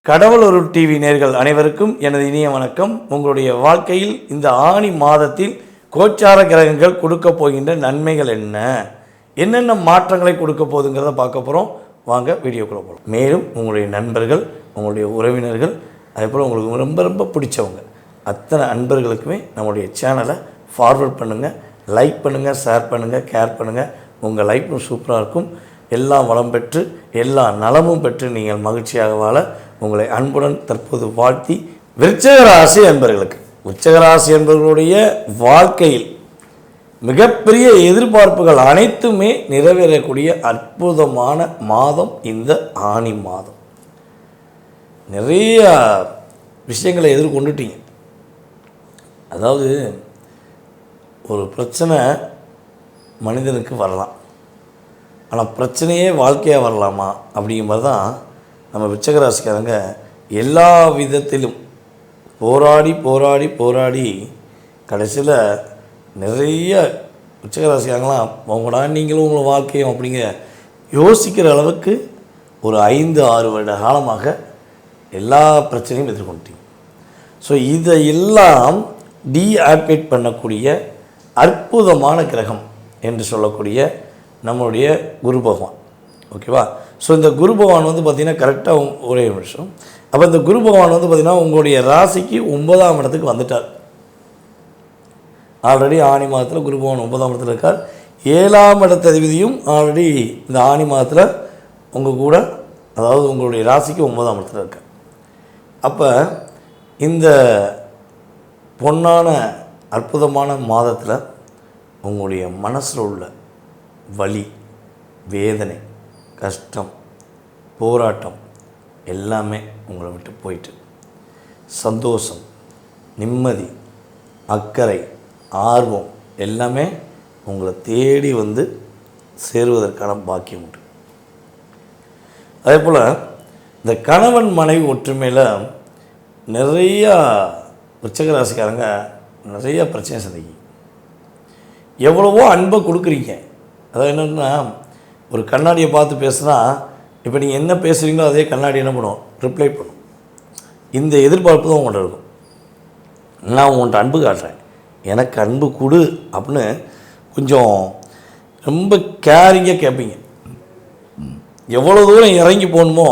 கடவுள் ஒரு டிவி நேர்கள் அனைவருக்கும் எனது இனிய வணக்கம். உங்களுடைய வாழ்க்கையில் இந்த ஆணி மாதத்தில் கோச்சார கிரகங்கள் கொடுக்க போகின்ற நன்மைகள் என்னென்ன மாற்றங்களை கொடுக்க போகுதுங்கிறத பார்க்க போகிறோம். வாங்க வீடியோக்குள்ளே போகலாம். மேலும் உங்களுடைய நண்பர்கள், உங்களுடைய உறவினர்கள், அதேபோல் உங்களுக்கு ரொம்ப ரொம்ப பிடிச்சவங்க அத்தனை அன்பர்களுக்குமே நம்முடைய சேனலை ஃபார்வர்ட் பண்ணுங்கள், லைக் பண்ணுங்கள், ஷேர் பண்ணுங்கள், கேர் பண்ணுங்கள். உங்கள் லைஃப்பும் சூப்பராக இருக்கும். எல்லாம் வளம் பெற்று எல்லா நலமும் பெற்று நீங்கள் மகிழ்ச்சியாக வாழ உங்களை அன்புடன் தற்போது வாழ்த்தி, விருச்சிக ராசி என்பவர்களுக்கு, விருச்சிக ராசி என்பவர்களுடைய வாழ்க்கையில் மிகப்பெரிய எதிர்பார்ப்புகள் அனைத்துமே நிறைவேறக்கூடிய அற்புதமான மாதம் இந்த ஆனி மாதம். நிறைய விஷயங்களை எதிர்கொண்டுட்டீங்க. அதாவது ஒரு பிரச்சனை மனிதனுக்கு வரலாம், ஆனால் பிரச்சனையே வாழ்க்கையாக வரலாமா அப்படிங்கிற மாதிரி தான் நம்ம விருச்சிக ராசிக்காரங்க எல்லா விதத்திலும் போராடி போராடி போராடி கடைசியில் நிறைய விருச்சிக ராசிக்காரங்களாம் அவங்களா நீங்களும் உங்களை வாழ்க்கையும் அப்படிங்கிற யோசிக்கிற அளவுக்கு ஒரு 5-6 வருட காலமாக எல்லா பிரச்சனையும் எதிர்கொண்டீங்க. ஸோ இதையெல்லாம் டீஆக்டிவேட் பண்ணக்கூடிய அற்புதமான கிரகம் என்று சொல்லக்கூடிய நம்மளுடைய குரு பகவான். ஓகேவா? ஸோ இந்த குரு பகவான் வந்து பார்த்திங்கன்னா கரெக்டாக ஒரே நிமிஷம். அப்போ இந்த குரு பகவான் வந்து பார்த்திங்கன்னா உங்களுடைய ராசிக்கு 9ஆம் இடத்துக்கு வந்துட்டார். ஆல்ரெடி ஆனி மாதத்தில் குரு பகவான் 9ஆம் இடத்துல இருக்கார். 7ஆம் இடத்த அதிபதியும் ஆல்ரெடி இந்த ஆனி மாதத்தில் உங்கள் கூட, அதாவது உங்களுடைய ராசிக்கு 9ஆம் இடத்துல இருக்கார். அப்போ இந்த பொன்னான அற்புதமான மாதத்தில் உங்களுடைய மனசில் உள்ள வலி, வேதனை, கஷ்டம், போராட்டம் எல்லாமே உங்களை விட்டு போயிட்டு சந்தோஷம், நிம்மதி, அக்கறை, ஆர்வம் எல்லாமே உங்களை தேடி வந்து சேருவதற்கான பாக்கியம் உண்டு. அதே போல் இந்த கணவன் மனைவி ஒற்றுமையில் நிறையா விருச்சிக ராசிக்காரங்க நிறைய பிரச்சனை சந்திக்கும். எவ்வளவோ அன்பை கொடுக்குறீங்க. அதாவது என்னென்னா, ஒரு கண்ணாடியை பார்த்து பேசுனா இப்போ நீங்கள் என்ன பேசுகிறீங்களோ அதே கண்ணாடி என்ன பண்ணும், ரிப்ளை பண்ணும். இந்த எதிர்பார்ப்பு தான் உங்கள்கிட்ட இருக்கும். நான் உங்கள்கிட்ட அன்பு காட்டுறேன், எனக்கு அன்பு கொடு அப்படின்னு கொஞ்சம் ரொம்ப கேரிங்காக கேட்பீங்க. எவ்வளோ தூரம் இறங்கி போகணுமோ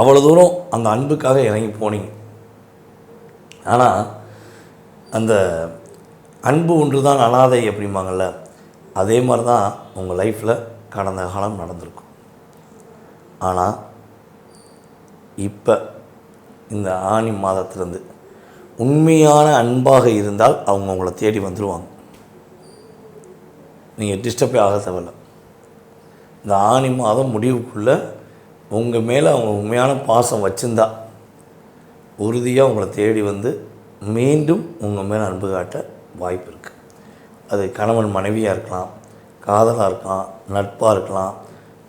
அவ்வளோ தூரம் அந்த அன்புக்காக இறங்கி போனீங்க. ஆனால் அந்த அன்பு ஒன்று தான் அனாதை அப்படிம்பாங்கள்ல, அதே மாதிரி தான் உங்கள் லைஃப்பில் கடந்த காலம் நடந்திருக்கும். ஆனால் இப்போ இந்த ஆனி மாதத்துலேருந்து உண்மையான அன்பாக இருந்தால் அவங்க உங்களை தேடி வந்துடுவாங்க. நீங்கள் டிஸ்டர்பே ஆக தேவையில்லை. இந்த ஆனி மாதம் முடிவுக்குள்ளே உங்கள் மேலே அவங்க உண்மையான பாசம் வச்சுருந்தா உறுதியாக உங்களை தேடி வந்து மீண்டும் உங்கள் மேலே அன்பு காட்ட வாய்ப்பு இருக்குது. அது கணவன் மனைவியாக இருக்கலாம், காதலாக இருக்கலாம், நட்பாக இருக்கலாம்,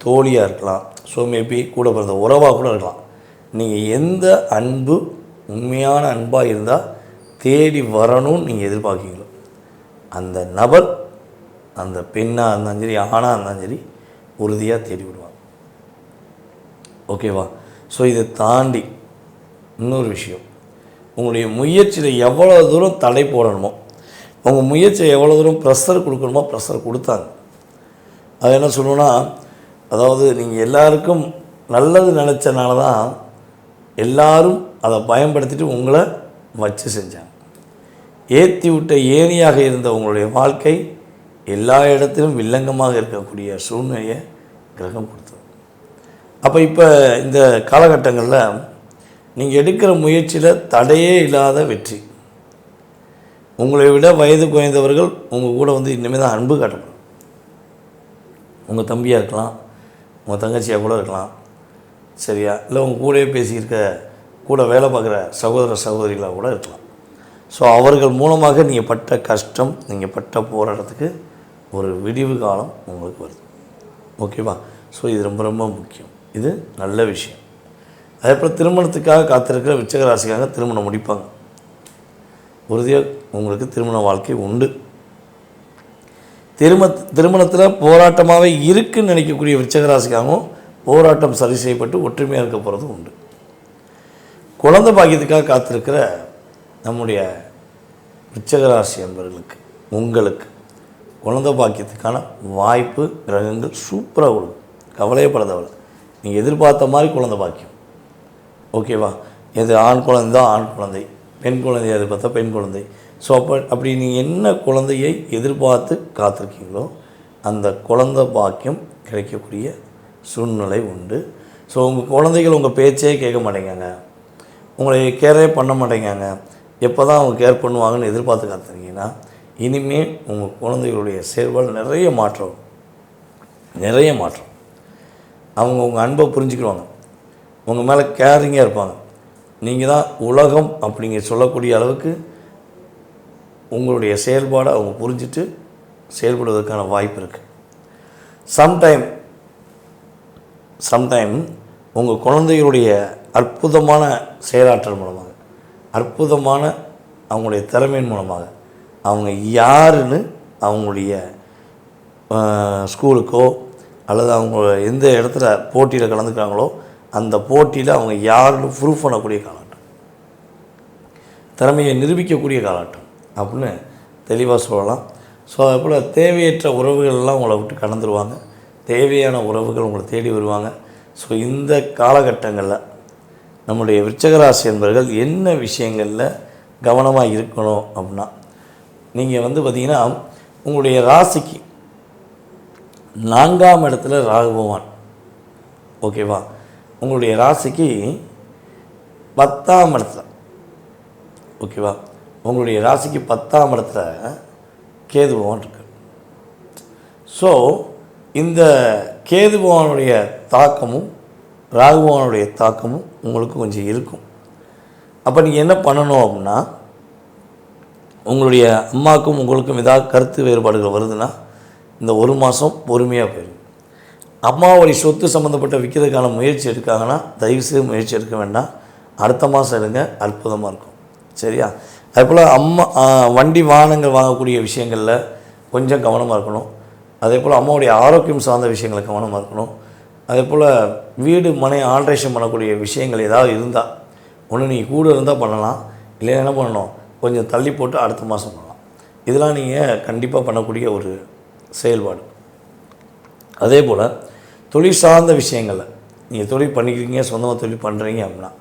தோழியாக இருக்கலாம், ஸோ மேபி கூட பிறந்த உறவாக கூட இருக்கலாம். நீங்கள் எந்த அன்பு உண்மையான அன்பாக இருந்தால் தேடி வரணும்னு நீங்கள் எதிர்பார்க்கீங்களோ அந்த நபர், அந்த பெண்ணாக இருந்தாலும் சரி, ஆணாக இருந்தாலும் சரி, உறுதியாக தேடி விடுவாங்க. ஓகேவா? ஸோ இதை தாண்டி இன்னொரு விஷயம், உங்களுடைய முயற்சியில் எவ்வளோ தூரம் தடை போடணுமோ, உங்கள் முயற்சியை எவ்வளோ தூரம் ப்ரெஷர் கொடுக்கணுமோ ப்ரெஷர் கொடுத்தாங்க. அது என்ன சொல்லணும்னா, அதாவது நீங்கள் எல்லாருக்கும் நல்லது நினச்சனால தான் எல்லாரும் அதை பயன்படுத்திட்டு உங்களை வச்சு செஞ்சாங்க. ஏற்றி விட்ட ஏணியாக இருந்த உங்களுடைய வாழ்க்கை எல்லா இடத்திலும் வில்லங்கமாக இருக்கக்கூடிய சூழ்நிலையை கிரகம் கொடுத்தது. அப்போ இப்போ இந்த காலகட்டங்களில் நீங்கள் எடுக்கிற முயற்சியில் தடையே இல்லாத வெற்றி. உங்களை விட வயது குறைந்தவர்கள் உங்கள் கூட வந்து இனிமேல் தான் அன்பு காட்டணும். உங்கள் தம்பியாக இருக்கலாம், உங்கள் தங்கச்சியாக கூட இருக்கலாம், சரியா? இல்லை உங்கள் கூடவே பேசியிருக்க, கூட வேலை பார்க்குற சகோதர சகோதரிகளாக கூட இருக்கலாம். ஸோ அவர்கள் மூலமாக நீங்கள் பட்ட கஷ்டம், நீங்கள் பட்ட போராட்டத்துக்கு ஒரு விடிவு காலம் உங்களுக்கு வருது. ஓகேவா? ஸோ இது ரொம்ப ரொம்ப முக்கியம். இது நல்ல விஷயம். அதே போல் திருமணத்துக்காக காத்திருக்கிற விருச்சிக ராசிக்காக திருமணம் முடிப்பாங்க. உறுதியாக உங்களுக்கு திருமண வாழ்க்கை உண்டு. திருமணத்தில் போராட்டமாகவே இருக்குன்னு நினைக்கக்கூடிய விருச்சிக ராசிக்காகவும் போராட்டம் சரி செய்யப்பட்டு ஒற்றுமையாக இருக்க போகிறது உண்டு. குழந்தை பாக்கியத்துக்காக காத்திருக்கிற நம்முடைய விருச்சிகராசி என்பவர்களுக்கு, உங்களுக்கு குழந்தை பாக்கியத்துக்கான வாய்ப்பு கிரகங்கள் சூப்பராக கொடுக்கும். கவலையப்பட தேவை. நீங்கள் எதிர்பார்த்த மாதிரி குழந்தை பாக்கியம். ஓகேவா? எது ஆண் குழந்தை தான் ஆண் குழந்தை, பெண் குழந்தை எதிர்பார்த்தா பெண் குழந்தை. ஸோ அப்படி நீங்கள் என்ன குழந்தையை எதிர்பார்த்து காத்திருக்கீங்களோ அந்த குழந்தை பாக்கியம் கிடைக்கக்கூடிய சூழ்நிலை உண்டு. ஸோ உங்கள் குழந்தைகள் உங்கள் பேச்சே கேட்க மாட்டேங்காங்க, உங்களை கேரே பண்ண மாட்டேங்காங்க, எப்போ தான் அவங்க கேர் பண்ணுவாங்கன்னு எதிர்பார்த்து காத்திருக்கீங்கன்னா இனிமேல் உங்கள் குழந்தைகளுடைய செயல்பாடு நிறைய மாற்றம். அவங்க உங்கள் அன்பை புரிஞ்சுக்கிடுவாங்க, உங்கள் மேலே கேரிங்காக இருப்பாங்க. நீங்கள் தான் உலகம் அப்படிங்க சொல்லக்கூடிய அளவுக்கு உங்களுடைய செயல்பாடை அவங்க புரிஞ்சுட்டு செயல்படுவதற்கான வாய்ப்பு இருக்குது. சம்டைம் உங்கள் குழந்தைகளுடைய அற்புதமான செயலாற்றல் மூலமாக, அற்புதமான அவங்களுடைய திறமையின் மூலமாக அவங்க யாருன்னு அவங்களுடைய ஸ்கூலுக்கோ அல்லது அவங்க எந்த இடத்துல போட்டியில் கலந்துக்கிறாங்களோ அந்த போட்டியில் அவங்க யாருன்னு ப்ரூஃப் பண்ணக்கூடிய காலகட்டம், திறமையை நிரூபிக்கக்கூடிய காலகட்டம் அப்படின்னு தெளிவாக சொல்லலாம். ஸோ அதுபோல் தேவையற்ற உறவுகள்லாம் உங்களை விட்டு கடந்துருவாங்க, தேவையான உறவுகள் உங்களை தேடி வருவாங்க. ஸோ இந்த காலகட்டங்களில் நம்முடைய விருச்சிகராசி என்பவர்கள் என்ன விஷயங்களில் கவனமாக இருக்கணும் அப்படின்னா, நீங்கள் பார்த்திங்கன்னா உங்களுடைய ராசிக்கு 4ஆம் இடத்துல ராகு பகவான், ஓகேவா? உங்களுடைய ராசிக்கு 10ஆம் இடத்துல, ஓகேவா? உங்களுடைய ராசிக்கு 10ஆம் இடத்துல கேது பகவான் இருக்கு. ஸோ இந்த கேது பகவானுடைய தாக்கமும் ராகு பகவானுடைய தாக்கமும் உங்களுக்கு கொஞ்சம் இருக்கும். அப்போ நீங்கள் என்ன பண்ணணும் அப்படின்னா, உங்களுடைய அம்மாவுக்கும் உங்களுக்கும் ஏதாவது கருத்து வேறுபாடுகள் வருதுன்னா இந்த ஒரு மாதம் பொறுமையாக போயிடும். அம்மாவுடைய சொத்து சம்மந்தப்பட்ட விற்கிறதுக்கான முயற்சி எடுக்காங்கன்னா தயவுசெய்து முயற்சி எடுக்க வேண்டாம், அடுத்த மாதம் எடுங்க, அற்புதமாக இருக்கும். சரியா? அதுபோல் வண்டி வாகனங்கள் வாங்கக்கூடிய விஷயங்களில் கொஞ்சம் கவனமாக இருக்கணும். அதே போல் அம்மாவுடைய ஆரோக்கியம் சார்ந்த விஷயங்களில் கவனமாக இருக்கணும். அதே போல் வீடு மனை ஆல்ட்ரேஷன் பண்ணக்கூடிய விஷயங்கள் ஏதாவது இருந்தால் ஒன்று நீங்கள் கூட இருந்தால் பண்ணலாம், இல்லை என்ன பண்ணணும், கொஞ்சம் தள்ளி போட்டு அடுத்த மாதம் பண்ணலாம். இதெல்லாம் நீங்கள் கண்டிப்பாக பண்ணக்கூடிய ஒரு செயல்பாடு. அதே போல் தொழில் சார்ந்த விஷயங்களில் நீங்கள் தொழில் பண்ணிக்கிறீங்க, சொந்தமாக தொழில் பண்ணுறீங்க அப்படின்னா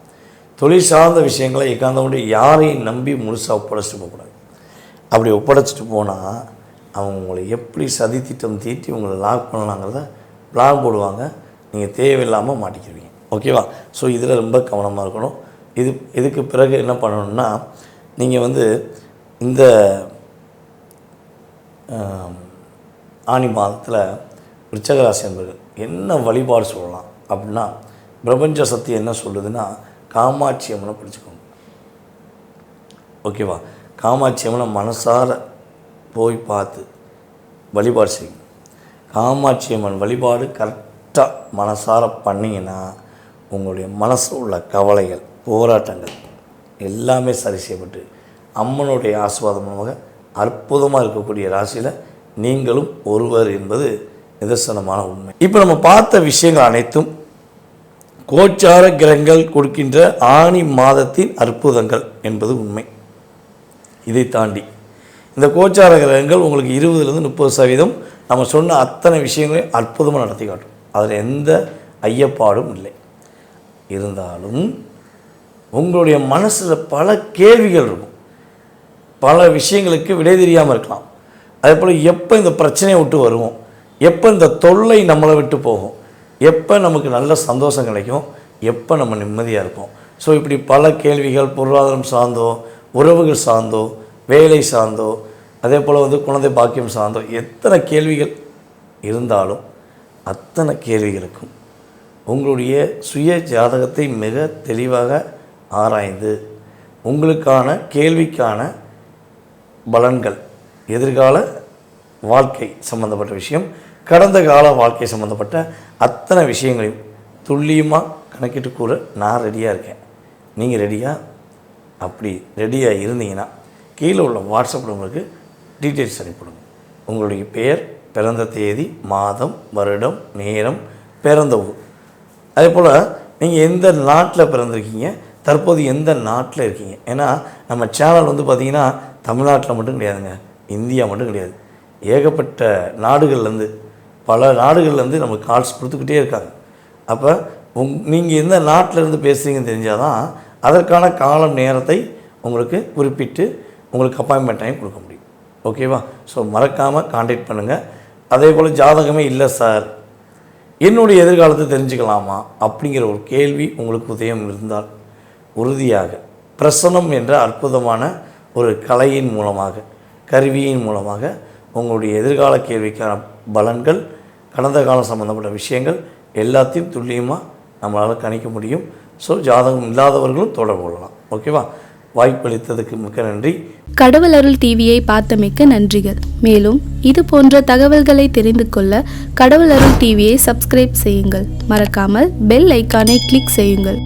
தொழில் சார்ந்த விஷயங்களை எக்காந்தோண்டு யாரையும் நம்பி முழுசாக ஒப்படைச்சிட்டு போகக்கூடாது. அப்படி ஒப்படைச்சிட்டு போனால் அவங்க உங்களை எப்படி சதி திட்டம் தீட்டி உங்களை லாக் பண்ணலாங்கிறத பிளான் போடுவாங்க, நீங்கள் தேவையில்லாமல் மாட்டிக்கிடுவீங்க. ஓகேவா? ஸோ இதில் ரொம்ப கவனமாக இருக்கணும். இதுக்கு பிறகு என்ன பண்ணணும்னா, நீங்கள் இந்த ஆனி மாதத்தில் விருச்சிகராசி என்பது என்ன வழிபாடு சொல்லலாம் அப்படின்னா, பிரபஞ்ச சக்தி என்ன சொல்லுதுன்னா, காமாட்சி அம்மனை பிடிச்சிக்கோங்க. ஓகேவா? காமாட்சி அம்மனை மனசார போய் பார்த்து வழிபாடு செய்யுங்க. காமாட்சி அம்மன் வழிபாடு கரெக்டாக மனசார பண்ணிங்கன்னா உங்களுடைய மனசில் உள்ள கவலைகள், போராட்டங்கள் எல்லாமே சரி செய்யப்பட்டு அம்மனுடைய ஆசீர்வாதம் மூலமாக அற்புதமாக இருக்கக்கூடிய ராசியில் நீங்களும் ஒருவர் என்பது நிதர்சனமான உண்மை. இப்போ நம்ம பார்த்த விஷயங்கள் அனைத்தும் கோச்சார கிரகங்கள் கொடுக்கின்ற ஆனி மாதத்தின் அற்புதங்கள் என்பது உண்மை. இதை தாண்டி இந்த கோச்சார கிரகங்கள் உங்களுக்கு 20-30% நம்ம சொன்ன அத்தனை விஷயங்களையும் அற்புதமாக நடத்தி காட்டும். அதில் எந்த ஐயப்பாடும் இல்லை. இருந்தாலும் உங்களுடைய மனசில் பல கேள்விகள் இருக்கும், பல விஷயங்களுக்கு விடை தெரியாமல் இருக்கலாம். அதே போல் எப்போ இந்த பிரச்சனையை விட்டு வருவோம், எப்போ இந்த தொல்லை நம்மளை விட்டு போகும், எப்போ நமக்கு நல்ல சந்தோஷம் கிடைக்கும், எப்போ நம்ம நிம்மதியாக இருப்போம். ஸோ இப்படி பல கேள்விகள் பொருளாதாரம் சார்ந்தோ, உறவுகள் சார்ந்தோ, வேலை சார்ந்தோ, அதே போல் குழந்தை பாக்கியம் சார்ந்தோ எத்தனை கேள்விகள் இருந்தாலும் அத்தனை கேள்விகளுக்கும் உங்களுடைய சுய ஜாதகத்தை மிக தெளிவாக ஆராய்ந்து உங்களுக்கான கேள்விக்கான பலன்கள், எதிர்கால வாழ்க்கை சம்பந்தப்பட்ட விஷயம், கடந்த கால வாழ்க்கை சம்மந்தப்பட்ட அத்தனை விஷயங்களையும் துல்லியமாக கணக்கிட்டு கூற நான் ரெடியாக இருக்கேன். நீங்கள் ரெடியாக? அப்படி ரெடியாக இருந்தீங்கன்னா கீழே உள்ள வாட்ஸ்அப் நம்பருக்கு டீட்டெயில்ஸ் அனுப்பிவிடுங்க. உங்களுடைய பெயர், பிறந்த தேதி, மாதம், வருடம், நேரம், பிறந்த ஊர், அதே போல் நீங்கள் எந்த நாட்டில் பிறந்திருக்கீங்க, தற்போது எந்த நாட்டில் இருக்கீங்க. ஏன்னா நம்ம சேனல் வந்து பார்த்திங்கன்னா தமிழ்நாட்டில் மட்டும் கிடையாதுங்க, இந்தியா மட்டும் கிடையாது, ஏகப்பட்ட நாடுகள்லேருந்து பல நாடுகள்லேருந்து நமக்கு கால்ஸ் கொடுத்துக்கிட்டே இருக்காங்க. அப்போ நீங்கள் எந்த நாட்டிலேருந்து பேசுகிறீங்கன்னு தெரிஞ்சால் தான் அதற்கான காலம் நேரத்தை உங்களுக்கு குறிப்பிட்டு உங்களுக்கு அப்பாயின்மெண்ட் டைம் கொடுக்க முடியும். ஓகேவா? ஸோ மறக்காமல் கான்டாக்ட் பண்ணுங்கள். அதே போல் ஜாதகமே இல்லை சார், என்னுடைய எதிர்காலத்தை தெரிஞ்சுக்கலாமா அப்படிங்கிற ஒரு கேள்வி உங்களுக்கு உதயம் இருந்தால் உறுதியாக பிரசனம் என்ற அற்புதமான ஒரு கலையின் மூலமாக, கருவியின் மூலமாக உங்களுடைய எதிர்கால கேள்விக்கான பலன்கள், கடந்த காலம் சம்பந்தப்பட்ட விஷயங்கள் எல்லாத்தையும் துல்லியமாக நம்மளால் கணிக்க முடியும். ஸோ ஜாதகம் இல்லாதவர்களும் தொடர்பு கொள்ளலாம். ஓகேவா? வாய்ப்பளித்ததுக்கு மிக்க நன்றி. கடவுள் அருள் டிவியை பார்த்தமைக்க நன்றிகள். மேலும் இது போன்ற தகவல்களை தெரிந்து கொள்ள கடவுள் அருள் டிவியை சப்ஸ்கிரைப் செய்யுங்கள். மறக்காமல் பெல் ஐக்கானை கிளிக் செய்யுங்கள்.